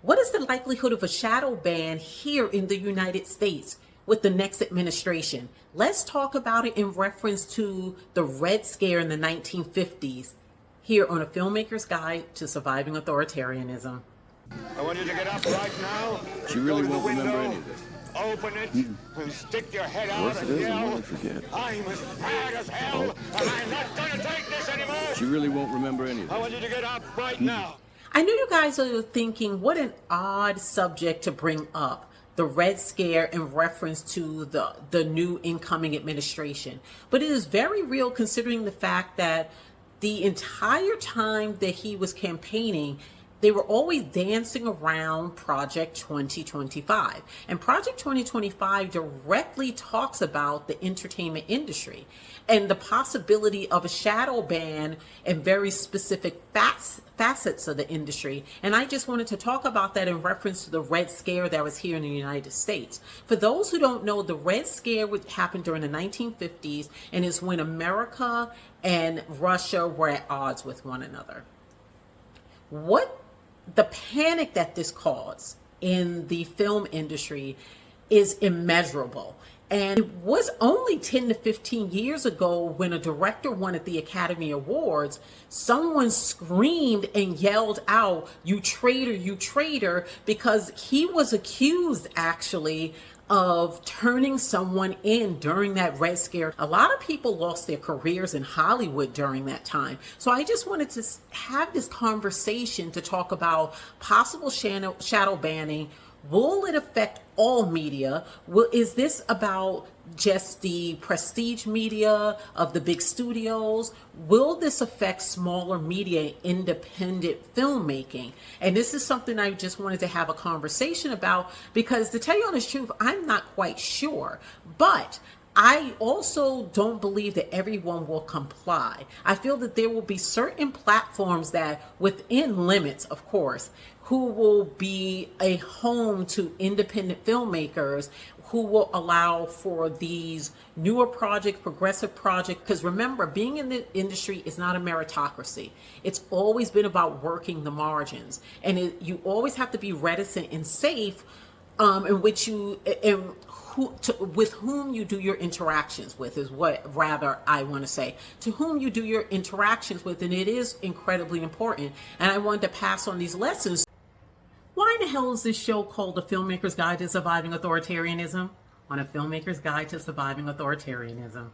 What is the likelihood of a shadow ban here in the United States with the next administration? Let's talk about it in reference to the Red Scare in the 1950s here on A Filmmaker's Guide to Surviving Authoritarianism. I want you to get up right now. She really won't remember any of this. Open it and stick your head out Worse it and is, the more yell, I forget. I'm as mad as hell, and I'm not going to take this anymore. She really won't remember any of I this. want you to get up right now. I know you guys are thinking, what an odd subject to bring up, the Red Scare in reference to the new incoming administration. But it is very real considering the fact that the entire time that he was campaigning, they were always dancing around Project 2025. And Project 2025 directly talks about the entertainment industry and the possibility of a shadow ban in very specific facets of the industry. And I just wanted to talk about that in reference to the Red Scare that was here in the United States. For those who don't know, the Red Scare would happen during the 1950s and is when America and Russia were at odds with one another. What the panic that this caused in the film industry is immeasurable. And it was only 10 to 15 years ago when a director won at the Academy Awards, someone screamed and yelled out, you traitor, because he was accused actually of turning someone in during that Red Scare. A lot of people lost their careers in Hollywood during that time. So I just wanted to have this conversation to talk about possible shadow banning. Will it affect all media? Is this about just the prestige media of the big studios? Will this affect smaller media, independent filmmaking? And this is something I just wanted to have a conversation about because, to tell you honest truth, I'm not quite sure. But I also don't believe that everyone will comply. I feel that there will be certain platforms that, within limits, of course, who will be a home to independent filmmakers, who will allow for these newer projects, progressive projects. Because remember, being in the industry is not a meritocracy. It's always been about working the margins. And you always have to be reticent and safe in which you... with whom you do your interactions with is what rather I want to say. To whom you do your interactions with, and it is incredibly important. And I wanted to pass on these lessons. Why in the hell is this show called A Filmmaker's Guide to Surviving Authoritarianism? On A Filmmaker's Guide to Surviving Authoritarianism.